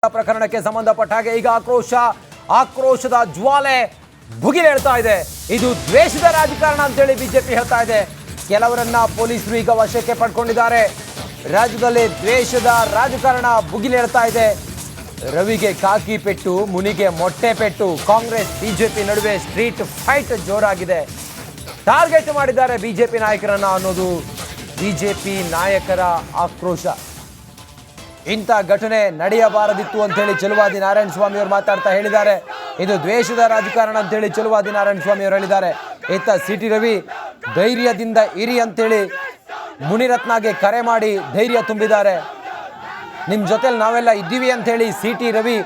ಪ್ರಕರಣಕ್ಕೆ ಸಂಬಂಧಪಟ್ಟ ಹಾಗೆ ಈಗ ಆಕ್ರೋಶದ ಜ್ವಾಲೆ ಭುಗಿಲೇಳ್ತಾ ಇದೆ. ಇದು ದ್ವೇಷದ ರಾಜಕಾರಣ ಅಂತೇಳಿ ಬಿಜೆಪಿ ಹೇಳ್ತಾ ಇದೆ. ಕೆಲವರನ್ನ ಪೊಲೀಸರು ಈಗ ವಶಕ್ಕೆ ಪಡ್ಕೊಂಡಿದ್ದಾರೆ. ರಾಜ್ಯದಲ್ಲಿ ದ್ವೇಷದ ರಾಜಕಾರಣ ಭುಗಿಲೇಳ್ತಾ ಇದೆ. ರವಿಗೆ ಕಾಕಿ ಪೆಟ್ಟು, ಮುನಿಗೆ ಮೊಟ್ಟೆ ಪೆಟ್ಟು. ಕಾಂಗ್ರೆಸ್ ಬಿಜೆಪಿ ನಡುವೆ ಸ್ಟ್ರೀಟ್ ಫೈಟ್ ಜೋರಾಗಿದೆ. ಟಾರ್ಗೆಟ್ ಮಾಡಿದ್ದಾರೆ ಬಿಜೆಪಿ ನಾಯಕರನ್ನ ಅನ್ನೋದು ಬಿಜೆಪಿ ನಾಯಕರ ಆಕ್ರೋಶ. ಇಂಥ ಘಟನೆ ನಡೆಯಬಾರದಿತ್ತು ಅಂತ ಹೇಳಿ ಚಲುವಾದಿ ನಾರಾಯಣ ಸ್ವಾಮಿ ಅವರು ಮಾತಾಡ್ತಾ ಹೇಳಿದ್ದಾರೆ. ಇದು ದ್ವೇಷದ ರಾಜಕಾರಣ ಅಂತ ಹೇಳಿ ಚಲುವಾದಿ ನಾರಾಯಣ ಸ್ವಾಮಿ ಅವರು ಹೇಳಿದ್ದಾರೆ. ಇತ್ತ ಸಿಟಿ ರವಿ ಧೈರ್ಯದಿಂದ ಇರಿ ಅಂತೇಳಿ ಮುನಿರತ್ನಗೆ ಕರೆ ಮಾಡಿ ಧೈರ್ಯ ತುಂಬಿದ್ದಾರೆ. ನಿಮ್ಮ ಜೊತೆಲಿ ನಾವೆಲ್ಲ ಇದ್ದೀವಿ ಅಂತ ಹೇಳಿ ಸಿಟಿ ರವಿ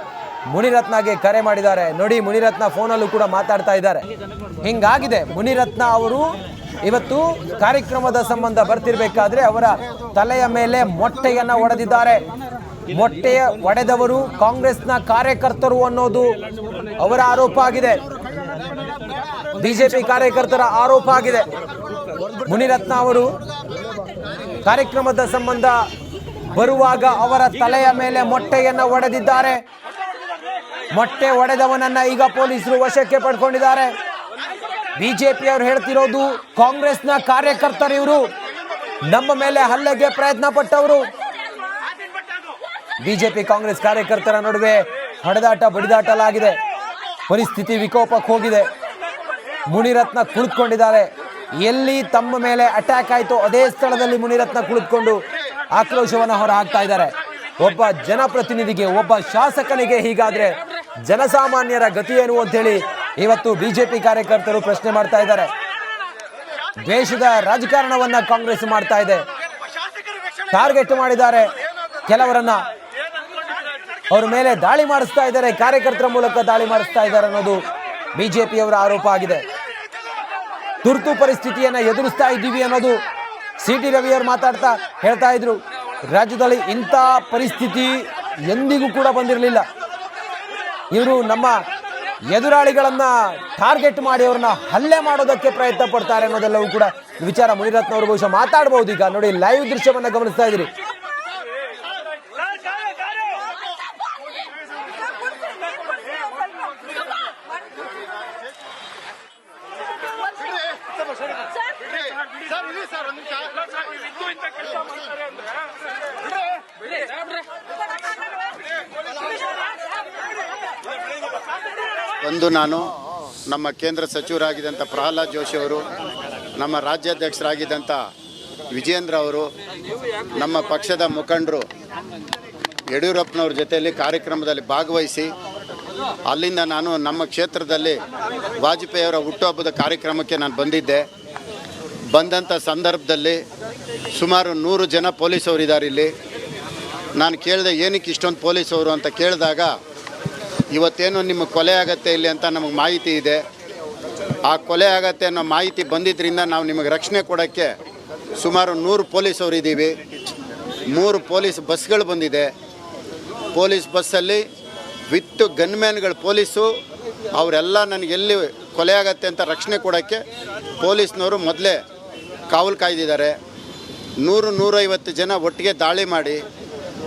ಮುನಿರತ್ನಗೆ ಕರೆ ಮಾಡಿದ್ದಾರೆ. ನೋಡಿ, ಮುನಿರತ್ನ ಫೋನಲ್ಲೂ ಕೂಡ ಮಾತಾಡ್ತಾ ಇದ್ದಾರೆ. ಹಿಂಗಾಗಿದೆ. ಮುನಿರತ್ನ ಅವರು ಇವತ್ತು ಕಾರ್ಯಕ್ರಮದ ಸಂಬಂಧ ಬರ್ತಿರ್ಬೇಕಾದ್ರೆ ಅವರ ತಲೆಯ ಮೇಲೆ ಮೊಟ್ಟೆಯನ್ನ ಒಡೆದಿದ್ದಾರೆ. ಮೊಟ್ಟೆಯ ಒಡೆದವರು ಕಾಂಗ್ರೆಸ್ನ ಕಾರ್ಯಕರ್ತರು ಅನ್ನೋದು ಅವರ ಆರೋಪ ಆಗಿದೆ. ಬಿಜೆಪಿ ಕಾರ್ಯಕರ್ತರ ಆರೋಪ ಆಗಿದೆ. ಮುನಿರತ್ನ ಅವರು ಕಾರ್ಯಕ್ರಮದ ಸಂಬಂಧ ಬರುವಾಗ ಅವರ ತಲೆಯ ಮೇಲೆ ಮೊಟ್ಟೆಯನ್ನ ಒಡೆದಿದ್ದಾರೆ. ಮೊಟ್ಟೆ ಒಡೆದವನನ್ನ ಈಗ ಪೊಲೀಸರು ವಶಕ್ಕೆ ಪಡ್ಕೊಂಡಿದ್ದಾರೆ. ಬಿಜೆಪಿ ಅವರು ಹೇಳ್ತಿರೋದು ಕಾಂಗ್ರೆಸ್ನ ಕಾರ್ಯಕರ್ತರು ಇವರು, ನಮ್ಮ ಮೇಲೆ ಹಲ್ಲೆಗೆ ಪ್ರಯತ್ನ ಪಟ್ಟವರು. ಬಿಜೆಪಿ ಕಾಂಗ್ರೆಸ್ ಕಾರ್ಯಕರ್ತರ ನಡುವೆ ಹೊಡೆದಾಟ ಬಡಿದಾಟಲಾಗಿದೆ. ಪರಿಸ್ಥಿತಿ ವಿಕೋಪಕ್ಕೆ ಹೋಗಿದೆ. ಮುನಿರತ್ನ ಕುಳಿತುಕೊಂಡಿದ್ದಾರೆ. ಎಲ್ಲಿ ತಮ್ಮ ಮೇಲೆ ಅಟ್ಯಾಕ್ ಆಯಿತು ಅದೇ ಸ್ಥಳದಲ್ಲಿ ಮುನಿರತ್ನ ಕುಳಿತುಕೊಂಡು ಆಕ್ರೋಶವನ್ನು ಹೊರ ಹಾಕ್ತಾ ಇದ್ದಾರೆ. ಒಬ್ಬ ಜನಪ್ರತಿನಿಧಿಗೆ, ಒಬ್ಬ ಶಾಸಕನಿಗೆ ಹೀಗಾದ್ರೆ ಜನಸಾಮಾನ್ಯರ ಗತಿ ಏನು ಅಂತ ಹೇಳಿ ಇವತ್ತು ಬಿಜೆಪಿ ಕಾರ್ಯಕರ್ತರು ಪ್ರಶ್ನೆ ಮಾಡ್ತಾ ಇದ್ದಾರೆ. ದ್ವೇಷದ ರಾಜಕಾರಣವನ್ನ ಕಾಂಗ್ರೆಸ್ ಮಾಡ್ತಾ ಇದೆ. ಟಾರ್ಗೆಟ್ ಮಾಡಿದ್ದಾರೆ ಕೆಲವರನ್ನ, ಅವ್ರ ಮೇಲೆ ದಾಳಿ ಮಾಡಿಸ್ತಾ ಇದ್ದಾರೆ, ಕಾರ್ಯಕರ್ತರ ಮೂಲಕ ದಾಳಿ ಮಾಡಿಸ್ತಾ ಇದ್ದಾರೆ ಅನ್ನೋದು ಬಿಜೆಪಿಯವರ ಆರೋಪ ಆಗಿದೆ. ತುರ್ತು ಪರಿಸ್ಥಿತಿಯನ್ನ ಎದುರಿಸ್ತಾ ಇದ್ದೀವಿ ಅನ್ನೋದು ಸಿಟಿ ರವಿಯವರು ಮಾತಾಡ್ತಾ ಹೇಳ್ತಾ ಇದ್ರು. ರಾಜ್ಯದಲ್ಲಿ ಇಂಥ ಪರಿಸ್ಥಿತಿ ಎಂದಿಗೂ ಕೂಡ ಬಂದಿರಲಿಲ್ಲ. ಇವರು ನಮ್ಮ ಎದುರಾಳಿಗಳನ್ನ ಟಾರ್ಗೆಟ್ ಮಾಡಿ ಅವ್ರನ್ನ ಹಲ್ಲೆ ಮಾಡೋದಕ್ಕೆ ಪ್ರಯತ್ನ ಪಡ್ತಾರೆ ಅನ್ನೋದೆಲ್ಲವೂ ಕೂಡ ವಿಚಾರ ಮುನಿರತ್ನ ಅವರು ಬಹುಶಃ ಮಾತಾಡಬಹುದು. ಈಗ ನೋಡಿ, ಲೈವ್ ದೃಶ್ಯವನ್ನ ಗಮನಿಸ್ತಾ ಇದ್ದೀರಿ. ಒಂದು ನಾನು ನಮ್ಮ ಕೇಂದ್ರ ಸಚಿವರಾಗಿದ್ದಂಥ ಪ್ರಹ್ಲಾದ್ ಜೋಶಿ ಅವರು, ನಮ್ಮ ರಾಜ್ಯಾಧ್ಯಕ್ಷರಾಗಿದ್ದಂಥ ವಿಜೇಂದ್ರ ಅವರು, ನಮ್ಮ ಪಕ್ಷದ ಮುಖಂಡರು ಯಡಿಯೂರಪ್ಪನವ್ರ ಜೊತೆಯಲ್ಲಿ ಕಾರ್ಯಕ್ರಮದಲ್ಲಿ ಭಾಗವಹಿಸಿ ಅಲ್ಲಿಂದ ನಾನು ನಮ್ಮ ಕ್ಷೇತ್ರದಲ್ಲಿ ವಾಜಪೇಯಿಯವರ ಹುಟ್ಟುಹಬ್ಬದ ಕಾರ್ಯಕ್ರಮಕ್ಕೆ ನಾನು ಬಂದಿದ್ದೆ. ಬಂದಂಥ ಸಂದರ್ಭದಲ್ಲಿ ಸುಮಾರು 100 ಜನ ಪೊಲೀಸವರು ಇದ್ದಾರೆ ಇಲ್ಲಿ. ನಾನು ಕೇಳಿದೆ, ಏನಕ್ಕೆ ಇಷ್ಟೊಂದು ಪೊಲೀಸವರು ಅಂತ ಕೇಳಿದಾಗ, ಇವತ್ತೇನು ನಿಮ್ಮ ಕೊಲೆ ಆಗತ್ತೆ ಇಲ್ಲಿ ಅಂತ ನಮಗೆ ಮಾಹಿತಿ ಇದೆ. ಆ ಕೊಲೆ ಆಗತ್ತೆ ಅನ್ನೋ ಮಾಹಿತಿ ಬಂದಿದ್ದರಿಂದ ನಾವು ನಿಮಗೆ ರಕ್ಷಣೆ ಕೊಡೋಕ್ಕೆ ಸುಮಾರು 100 ಪೊಲೀಸವರು ಇದ್ದೀವಿ. 3 ಪೊಲೀಸ್ ಬಸ್ಗಳು ಬಂದಿದೆ. ಪೊಲೀಸ್ ಬಸ್ಸಲ್ಲಿ ವಿತ್ ಗನ್ಮ್ಯಾನ್ಗಳು ಪೊಲೀಸು ಅವರೆಲ್ಲ ನನಗೆ ಎಲ್ಲಿ ಕೊಲೆ ಆಗತ್ತೆ ಅಂತ ರಕ್ಷಣೆ ಕೊಡೋಕ್ಕೆ ಪೊಲೀಸ್ನವರು ಮೊದಲೇ ಕಾವಲು ಕಾಯ್ದಿದ್ದಾರೆ. 100-150 ಜನ ಒಟ್ಟಿಗೆ ದಾಳಿ ಮಾಡಿ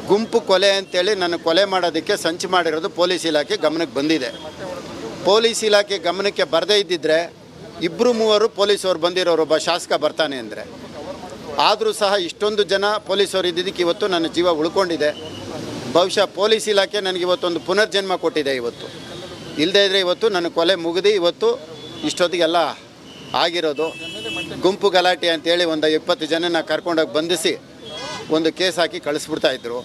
ಗುಂಪು ಕೊಲೆ ಅಂತೇಳಿ ನನ್ನ ಕೊಲೆ ಮಾಡೋದಕ್ಕೆ ಸಂಚು ಮಾಡಿರೋದು ಪೊಲೀಸ್ ಇಲಾಖೆ ಗಮನಕ್ಕೆ ಬಂದಿದೆ. ಪೊಲೀಸ್ ಇಲಾಖೆ ಗಮನಕ್ಕೆ ಬರದೇ ಇದ್ದಿದ್ದರೆ 2-3 ಪೊಲೀಸವ್ರು ಬಂದಿರೋರು, ಒಬ್ಬ ಶಾಸಕ ಬರ್ತಾನೆ ಅಂದರೆ. ಆದರೂ ಸಹ ಇಷ್ಟೊಂದು ಜನ ಪೊಲೀಸವ್ರು ಇದ್ದಿದ್ದಕ್ಕೆ ಇವತ್ತು ನನ್ನ ಜೀವ ಉಳ್ಕೊಂಡಿದೆ. ಬಹುಶಃ ಪೊಲೀಸ್ ಇಲಾಖೆ ನನಗೆ ಇವತ್ತೊಂದು ಪುನರ್ಜನ್ಮ ಕೊಟ್ಟಿದೆ. ಇವತ್ತು ಇಲ್ಲದೇ ಇದ್ದರೆ ಇವತ್ತು ನನ್ನ ಕೊಲೆ ಮುಗಿದು ಇವತ್ತು ಇಷ್ಟೊತ್ತಿಗೆಲ್ಲ ಆಗಿರೋದು. ಗುಂಪು ಗಲಾಟೆ ಅಂತೇಳಿ ಒಂದು 20 ಜನನ ಕರ್ಕೊಂಡೋಗಿ ಬಂಧಿಸಿ ಒಂದು ಕೇಸ್ ಹಾಕಿ ಕಳಿಸ್ಬಿಡ್ತಾಯಿದ್ರು.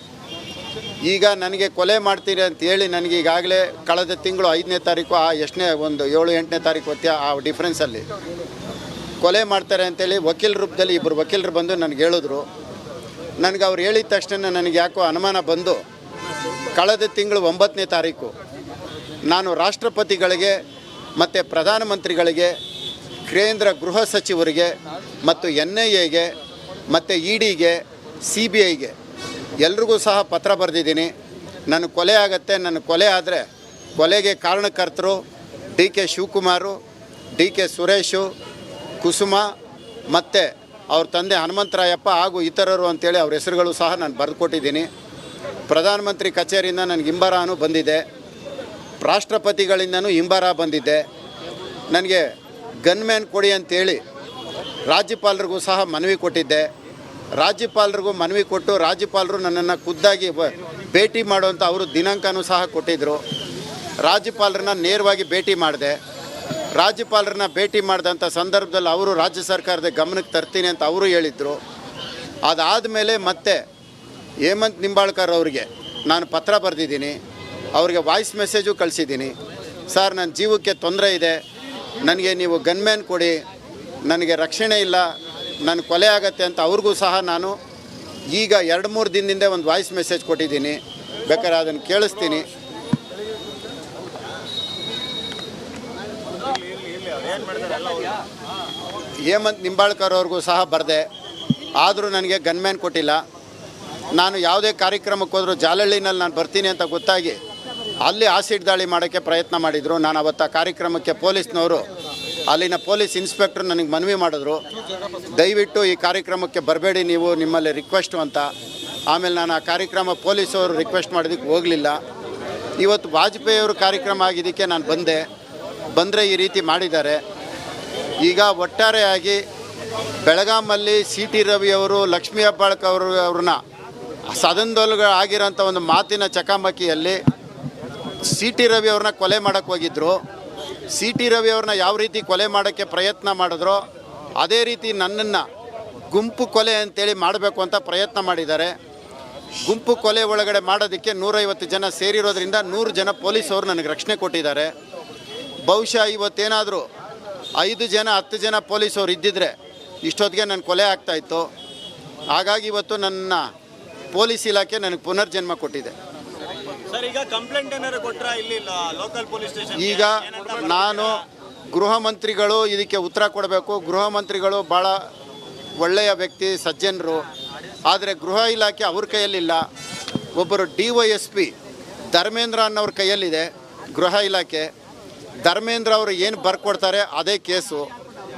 ಈಗ ನನಗೆ ಕೊಲೆ ಮಾಡ್ತೀರಿ ಅಂತೇಳಿ ನನಗೆ ಈಗಾಗಲೇ ಕಳೆದ ತಿಂಗಳು 5ನೇ ತಾರೀಕು, ಎಷ್ಟನೇ ಒಂದು 7-8ನೇ ತಾರೀಕು ಹೊತ್ತಿ ಆ ಡಿಫ್ರೆನ್ಸಲ್ಲಿ ಕೊಲೆ ಮಾಡ್ತಾರೆ ಅಂತೇಳಿ ವಕೀಲ ರೂಪದಲ್ಲಿ 2 ವಕೀಲರು ಬಂದು ನನಗೆ ಹೇಳಿದ್ರು. ನನಗೆ ಅವ್ರು ಹೇಳಿದ ತಕ್ಷಣ ನನಗೆ ಯಾಕೋ ಅನುಮಾನ ಬಂದು ಕಳೆದ ತಿಂಗಳು 9ನೇ ತಾರೀಕು ನಾನು ರಾಷ್ಟ್ರಪತಿಗಳಿಗೆ ಮತ್ತು ಪ್ರಧಾನಮಂತ್ರಿಗಳಿಗೆ, ಕೇಂದ್ರ ಗೃಹ ಸಚಿವರಿಗೆ ಮತ್ತು NIAಗೆ ಮತ್ತು EDಗೆ, CBIಗೆ ಎಲ್ರಿಗೂ ಸಹ ಪತ್ರ ಬರೆದಿದ್ದೀನಿ. ನನ್ನ ಕೊಲೆ ಆಗತ್ತೆ, ನನ್ನ ಕೊಲೆ ಆದರೆ ಕೊಲೆಗೆ ಕಾರಣಕರ್ತರು DK ಶಿವಕುಮಾರು, DK ಸುರೇಶು, ಕುಸುಮ ಮತ್ತು ಅವ್ರ ತಂದೆ ಹನುಮಂತರಾಯಪ್ಪ ಹಾಗೂ ಇತರರು ಅಂತೇಳಿ ಅವ್ರ ಹೆಸರುಗಳು ಸಹ ನಾನು ಬರೆದು ಕೊಟ್ಟಿದ್ದೀನಿ. ಪ್ರಧಾನಮಂತ್ರಿ ಕಚೇರಿಯಿಂದ ನನಗೆ ಹಿಂಬರನೂ ಬಂದಿದೆ, ರಾಷ್ಟ್ರಪತಿಗಳಿಂದನೂ ಹಿಂಬರ ಬಂದಿದೆ. ನನಗೆ ಗನ್ಮ್ಯಾನ್ ಕೊಡಿ ಅಂತೇಳಿ ರಾಜ್ಯಪಾಲರಿಗೂ ಸಹ ಮನವಿ ಕೊಟ್ಟಿದ್ದೆ. ರಾಜ್ಯಪಾಲರಿಗೂ ಮನವಿ ಕೊಟ್ಟು ರಾಜ್ಯಪಾಲರು ನನ್ನನ್ನು ಖುದ್ದಾಗಿ ಭೇಟಿ ಮಾಡುವಂಥ ಅವರು ದಿನಾಂಕನೂ ಸಹ ಕೊಟ್ಟಿದ್ದರು. ರಾಜ್ಯಪಾಲರನ್ನ ನೇರವಾಗಿ ಭೇಟಿ ಮಾಡಿದೆ. ರಾಜ್ಯಪಾಲರನ್ನ ಭೇಟಿ ಮಾಡಿದಂಥ ಸಂದರ್ಭದಲ್ಲಿ ಅವರು ರಾಜ್ಯ ಸರ್ಕಾರದ ಗಮನಕ್ಕೆ ತರ್ತೀನಿ ಅಂತ ಅವರು ಹೇಳಿದರು. ಅದಾದಮೇಲೆ ಮತ್ತೆ ಹೇಮಂತ್ ನಿಂಬಾಳ್ಕರ್ ಅವರಿಗೆ ನಾನು ಪತ್ರ ಬರೆದಿದ್ದೀನಿ, ಅವ್ರಿಗೆ ವಾಯ್ಸ್ ಮೆಸೇಜು ಕಳಿಸಿದ್ದೀನಿ. ಸರ್, ನನ್ನ ಜೀವಕ್ಕೆ ತೊಂದರೆ ಇದೆ, ನನಗೆ ನೀವು ಗನ್ಮ್ಯಾನ್ ಕೊಡಿ, ನನಗೆ ರಕ್ಷಣೆ ಇಲ್ಲ, ನನ್ನ ಕೊಲೆ ಆಗತ್ತೆ ಅಂತ ಅವ್ರಿಗೂ ಸಹ ನಾನು ಈಗ 2-3 ದಿನದಿಂದ ಒಂದು ವಾಯ್ಸ್ ಮೆಸೇಜ್ ಕೊಟ್ಟಿದ್ದೀನಿ. ಬೇಕಾದ್ರೆ ಅದನ್ನು ಕೇಳಿಸ್ತೀನಿ. ಹೇಮಂತ್ ನಿಂಬಾಳ್ಕರ್ ಅವ್ರಿಗೂ ಸಹ ಬರೆದೆ, ಆದರೂ ನನಗೆ ಗನ್ಮ್ಯಾನ್ ಕೊಟ್ಟಿಲ್ಲ. ನಾನು ಯಾವುದೇ ಕಾರ್ಯಕ್ರಮಕ್ಕೆ ಹೋದರೂ ಜಾಲಹಳ್ಳಿನಲ್ಲಿ ನಾನು ಬರ್ತೀನಿ ಅಂತ ಗೊತ್ತಾಗಿ ಅಲ್ಲಿ ಆಸಿಡ್ ದಾಳಿ ಮಾಡೋಕ್ಕೆ ಪ್ರಯತ್ನ ಮಾಡಿದರು. ನಾನು ಅವತ್ತು ಆ ಕಾರ್ಯಕ್ರಮಕ್ಕೆ ಪೊಲೀಸ್ನವರು, ಅಲ್ಲಿನ ಪೊಲೀಸ್ ಇನ್ಸ್ಪೆಕ್ಟ್ರು ನನಗೆ ಮನವಿ ಮಾಡಿದ್ರು, ದಯವಿಟ್ಟು ಈ ಕಾರ್ಯಕ್ರಮಕ್ಕೆ ಬರಬೇಡಿ ನೀವು, ನಿಮ್ಮಲ್ಲಿ ರಿಕ್ವೆಸ್ಟು ಅಂತ. ಆಮೇಲೆ ನಾನು ಆ ಕಾರ್ಯಕ್ರಮ ಪೊಲೀಸವರು ರಿಕ್ವೆಸ್ಟ್ ಮಾಡೋದಕ್ಕೆ ಹೋಗಲಿಲ್ಲ. ಇವತ್ತು ವಾಜಪೇಯಿಯವರು ಕಾರ್ಯಕ್ರಮ ಆಗಿದ್ದಕ್ಕೆ ನಾನು ಬಂದರೆ ಈ ರೀತಿ ಮಾಡಿದ್ದಾರೆ. ಈಗ ಒಟ್ಟಾರೆಯಾಗಿ ಬೆಳಗಾಮಲ್ಲಿ ಸಿ.ಟಿ. ರವಿಯವರು, ಲಕ್ಷ್ಮೀ ಹೆಬ್ಬಾಳ್ಕರ್ ಅವ್ರನ್ನ ಸದನದೊಳಗೆ ಆಗಿರೋಂಥ ಒಂದು ಮಾತಿನ ಚಕಮಕಿಯಲ್ಲಿ ಸಿ.ಟಿ. ರವಿ ಅವ್ರನ್ನ ಕೊಲೆ ಮಾಡೋಕ್ಕೆ ಹೋಗಿದ್ದರು. ಸಿ.ಟಿ. ರವಿ ಅವ್ರನ್ನ ಯಾವ ರೀತಿ ಕೊಲೆ ಮಾಡೋಕ್ಕೆ ಪ್ರಯತ್ನ ಮಾಡಿದ್ರೋ ಅದೇ ರೀತಿ ನನ್ನನ್ನು ಗುಂಪು ಕೊಲೆ ಅಂತೇಳಿ ಮಾಡಬೇಕು ಅಂತ ಪ್ರಯತ್ನ ಮಾಡಿದ್ದಾರೆ. ಗುಂಪು ಕೊಲೆ ಒಳಗಡೆ ಮಾಡೋದಕ್ಕೆ 150 ಜನ ಸೇರಿರೋದ್ರಿಂದ 100 ಜನ ಪೊಲೀಸವರು ನನಗೆ ರಕ್ಷಣೆ ಕೊಟ್ಟಿದ್ದಾರೆ. ಬಹುಶಃ ಇವತ್ತೇನಾದರೂ 5 ಜನ 10 ಜನ ಪೊಲೀಸವ್ರು ಇದ್ದಿದ್ದರೆ ಇಷ್ಟೊತ್ತಿಗೆ ನನ್ನ ಕೊಲೆ ಆಗ್ತಾಯಿತ್ತು. ಹಾಗಾಗಿ ಇವತ್ತು ನನ್ನ ಪೊಲೀಸ್ ಇಲಾಖೆ ನನಗೆ ಪುನರ್ಜನ್ಮ ಕೊಟ್ಟಿದೆ. ಸರ್, ಈಗ ಕಂಪ್ಲೇಂಟ್ ಏನಾದ್ರು ಕೊಟ್ರಾ ಇಲ್ಲಿ ಲೋಕಲ್ ಪೊಲೀಸ್ ಸ್ಟೇಷನ್? ಈಗ ನಾನು ಗೃಹ ಮಂತ್ರಿಗಳು ಇದಕ್ಕೆ ಉತ್ತರ ಕೊಡಬೇಕು. ಗೃಹ ಮಂತ್ರಿಗಳು ಭಾಳ ಒಳ್ಳೆಯ ವ್ಯಕ್ತಿ, ಸಜ್ಜನರು. ಆದರೆ ಗೃಹ ಇಲಾಖೆ ಅವ್ರ ಕೈಯಲ್ಲಿಲ್ಲ. ಒಬ್ಬರು DYSP ಧರ್ಮೇಂದ್ರ ಅನ್ನೋರ ಕೈಯಲ್ಲಿದೆ ಗೃಹ ಇಲಾಖೆ. ಧರ್ಮೇಂದ್ರ ಅವರು ಏನು ಬರ್ಕೊಡ್ತಾರೆ ಅದೇ ಕೇಸು.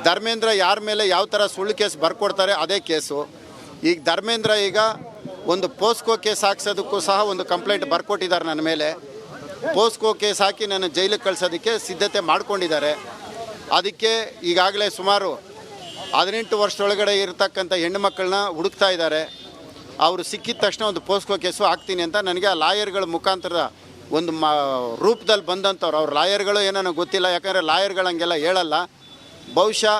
ಧರ್ಮೇಂದ್ರ ಯಾರ ಮೇಲೆ ಯಾವ ಥರ ಸುಳ್ಳು ಕೇಸ್ ಬರ್ಕೊಡ್ತಾರೆ ಅದೇ ಕೇಸು. ಈಗ ಧರ್ಮೇಂದ್ರ ಈಗ ಒಂದು ಪೋಸ್ಕೋ ಕೇಸ್ ಹಾಕ್ಸೋದಕ್ಕೂ ಸಹ ಒಂದು ಕಂಪ್ಲೇಂಟ್ ಬರ್ಕೊಟ್ಟಿದ್ದಾರೆ ನನ್ನ ಮೇಲೆ. ಪೋಸ್ಕೋ ಕೇಸ್ ಹಾಕಿ ನನ್ನ ಜೈಲಿಗೆ ಕಳಿಸೋದಕ್ಕೆ ಸಿದ್ಧತೆ ಮಾಡ್ಕೊಂಡಿದ್ದಾರೆ. ಅದಕ್ಕೆ ಈಗಾಗಲೇ ಸುಮಾರು 18 ವರ್ಷದೊಳಗಡೆ ಇರತಕ್ಕಂಥ ಹೆಣ್ಣು ಮಕ್ಕಳನ್ನ ಹುಡುಕ್ತಾ ಇದ್ದಾರೆ. ಅವರು ಸಿಕ್ಕಿದ ತಕ್ಷಣ ಒಂದು ಪೋಸ್ಕೋ ಕೇಸು ಹಾಕ್ತೀನಿ ಅಂತ ನನಗೆ ಆ ಲಾಯರ್ಗಳ ಮುಖಾಂತರ ಒಂದು ರೂಪದಲ್ಲಿ ಬಂದಂಥವ್ರು. ಅವ್ರು ಲಾಯರ್ಗಳು ಏನೋ ಗೊತ್ತಿಲ್ಲ, ಯಾಕಂದರೆ ಲಾಯರ್ಗಳು ಹಂಗೆಲ್ಲ ಹೇಳಲ್ಲ. ಬಹುಶಃ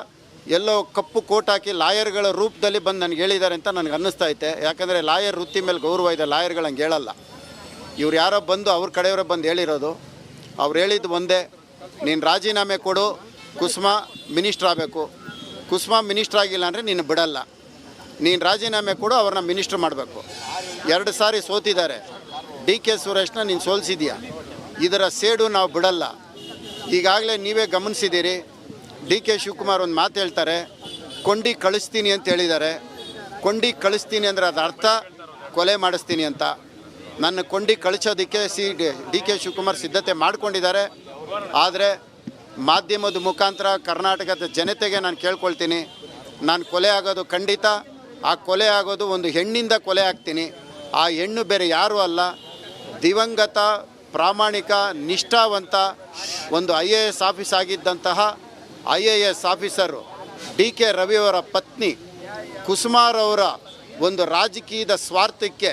ಎಲ್ಲೋ ಕಪ್ಪು ಕೋಟ್ ಹಾಕಿ ಲಾಯರ್ಗಳ ರೂಪದಲ್ಲಿ ಬಂದು ನನಗೆ ಹೇಳಿದ್ದಾರೆ ಅಂತ ನನಗೆ ಅನ್ನಿಸ್ತಾ ಐತೆ. ಯಾಕಂದರೆ ಲಾಯರ್ ವೃತ್ತಿ ಮೇಲೆ ಗೌರವ ಇದೆ, ಲಾಯರ್ಗಳು ಹಂಗೆ ಹೇಳಲ್ಲ. ಇವ್ರು ಯಾರೋ ಬಂದು ಅವ್ರ ಕಡೆಯವರೇ ಬಂದು ಹೇಳಿರೋದು. ಅವ್ರು ಹೇಳಿದ್ದು ಒಂದೇ, ನೀನು ರಾಜೀನಾಮೆ ಕೊಡು, ಕುಸುಮಾ ಮಿನಿಸ್ಟ್ರ್ ಆಗಬೇಕು. ಕುಸುಮಾ ಮಿನಿಸ್ಟ್ರ್ ಆಗಿಲ್ಲ ಅಂದರೆ ನೀನು ಬಿಡಲ್ಲ. ನೀನು ರಾಜೀನಾಮೆ ಕೊಡು, ಅವ್ರನ್ನ ಮಿನಿಸ್ಟ್ರ್ ಮಾಡಬೇಕು. 2 ಸಾರಿ ಸೋತಿದ್ದಾರೆ. DK ಸುರೇಶ್ನ ನೀನು ಸೋಲಿಸಿದೀಯಾ, ಇದರ ಸೇಡು ನಾವು ಬಿಡಲ್ಲ. ಈಗಾಗಲೇ ನೀವೇ ಗಮನಿಸಿದ್ದೀರಿ, DK ಶಿವಕುಮಾರ್ ಒಂದು ಮಾತು ಹೇಳ್ತಾರೆ, ಕೊಂಡಿ ಕಳಿಸ್ತೀನಿ ಅಂತ ಹೇಳಿದ್ದಾರೆ. ಕೊಂಡಿ ಕಳಿಸ್ತೀನಿ ಅಂದರೆ ಅದು ಅರ್ಥ ಕೊಲೆ ಮಾಡಿಸ್ತೀನಿ ಅಂತ. ನನ್ನ ಕೊಂಡಿ ಕಳಿಸೋದಕ್ಕೆ DK ಶಿವಕುಮಾರ್ ಸಿದ್ಧತೆ ಮಾಡ್ಕೊಂಡಿದ್ದಾರೆ. ಆದರೆ ಮಾಧ್ಯಮದ ಮುಖಾಂತರ ಕರ್ನಾಟಕದ ಜನತೆಗೆ ನಾನು ಕೇಳ್ಕೊಳ್ತೀನಿ, ನಾನು ಕೊಲೆ ಆಗೋದು ಖಂಡಿತ. ಆ ಕೊಲೆ ಆಗೋದು ಒಂದು ಹೆಣ್ಣಿಂದ ಕೊಲೆ ಆಗ್ತೀನಿ. ಆ ಹೆಣ್ಣು ಬೇರೆ ಯಾರೂ ಅಲ್ಲ, ದಿವಂಗತ ಪ್ರಾಮಾಣಿಕ ನಿಷ್ಠಾವಂತ ಒಂದು IAS ಆಫೀಸ್ ಆಗಿದ್ದಂತಹ IAS ಆಫೀಸರು DK ರವಿಯವರ ಪತ್ನಿ ಕುಸುಮಾರವರ ಒಂದು ರಾಜಕೀಯದ ಸ್ವಾರ್ಥಕ್ಕೆ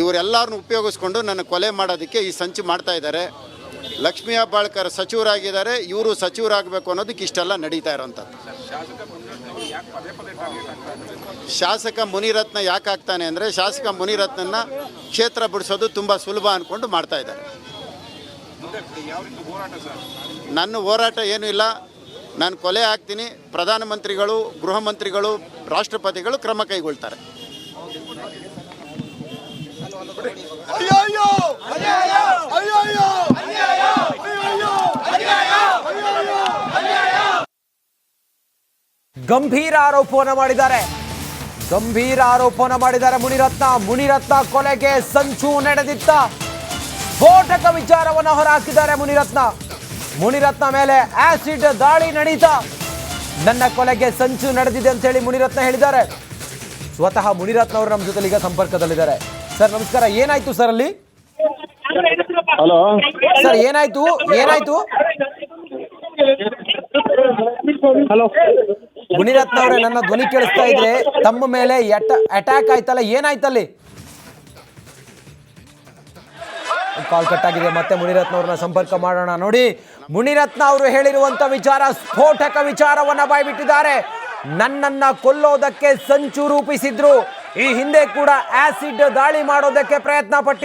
ಇವರೆಲ್ಲರನ್ನೂ ಉಪಯೋಗಿಸ್ಕೊಂಡು ನನ್ನ ಕೊಲೆ ಮಾಡೋದಕ್ಕೆ ಈ ಸಂಚು ಮಾಡ್ತಾ ಇದ್ದಾರೆ. ಲಕ್ಷ್ಮೀ ಹೆಬ್ಬಾಳ್ಕರ್ ಸಚಿವರಾಗಿದ್ದಾರೆ, ಇವರು ಸಚಿವರಾಗಬೇಕು ಅನ್ನೋದಕ್ಕೆ ಇಷ್ಟೆಲ್ಲ ನಡೀತಾ ಇರೋಂಥದ್ದು. ಶಾಸಕ ಮುನಿರತ್ನ ಯಾಕೆ ಆಗ್ತಾನೆ ಅಂದರೆ, ಶಾಸಕ ಮುನಿರತ್ನನ್ನ ಕ್ಷೇತ್ರ ಬಿಡಿಸೋದು ತುಂಬ ಸುಲಭ ಅಂದ್ಕೊಂಡು ಮಾಡ್ತಾ ಇದ್ದಾರೆ. ನನ್ನ ಹೋರಾಟ ಏನೂ ಇಲ್ಲ, ನಾನು ಕೊಲೆ ಆಗ್ತೀನಿ. ಪ್ರಧಾನಮಂತ್ರಿಗಳು, ಗೃಹ ಮಂತ್ರಿಗಳು, ರಾಷ್ಟ್ರಪತಿಗಳು ಕ್ರಮ ಕೈಗೊಳ್ತಾರೆ. ಗಂಭೀರ ಆರೋಪವನ್ನು ಮಾಡಿದ್ದಾರೆ ಮುನಿರತ್ನ ಕೊಲೆಗೆ ಸಂಚು ನಡೆದಿತ್ತ ಸ್ಫೋಟಕ ವಿಚಾರವನ್ನು ಹೊರಹಾಕಿದ್ದಾರೆ. ಮುನಿರತ್ನ ಮೇಲೆ ಆಸಿಡ್ ದಾಳಿ ನಡೀತಾ ನನ್ನ ಕೊಲೆಗೆ ಸಂಚು ನಡೆದಿದೆ ಅಂತ ಹೇಳಿ ಮುನಿರತ್ನ ಹೇಳಿದ್ದಾರೆ. ಸ್ವತಃ ಮುನಿರತ್ನ ಅವರು ನಮ್ಮ ಜೊತೆ ಈಗ ಸಂಪರ್ಕದಲ್ಲಿದ್ದಾರೆ. ಸರ್ ನಮಸ್ಕಾರ, ಏನಾಯ್ತು ಸರ್ ಅಲ್ಲಿ? ಹಲೋ ಸರ್ ಏನಾಯ್ತು? ಹಲೋ ಮುನಿರತ್ನ ಅವರೇ, ನನ್ನ ಧ್ವನಿ ಕೇಳಿಸ್ತಾ ಇದ್ರೆ ತಮ್ಮ ಮೇಲೆ ಅಟ್ಯಾಕ್ ಆಯ್ತಲ್ಲ, ಏನಾಯ್ತಲ್ಲಿ? ಕಾಲ್ ಕಟ್ ಆಗಿದೆ, ಮತ್ತೆ ಮುನಿರತ್ನ ಅವ್ರನ್ನ ಸಂಪರ್ಕ ಮಾಡೋಣ. ನೋಡಿ, ಮುನಿರತ್ನ ಅವರು ಹೇಳಿರುವಂತ ವಿಚಾರ, ಸ್ಫೋಟಕ ವಿಚಾರವನ್ನ ಬಾಯ್ಬಿಟ್ಟಿದ್ದಾರೆ. ನನ್ನನ್ನ ಕೊಲ್ಲೋದಕ್ಕೆ ಸಂಚು ರೂಪಿಸಿದ್ರು, ಈ ಹಿಂದೆ ಕೂಡ ಆಸಿಡ್ ದಾಳಿ ಮಾಡೋದಕ್ಕೆ ಪ್ರಯತ್ನ ಪಟ್ಟಿದ್ರು.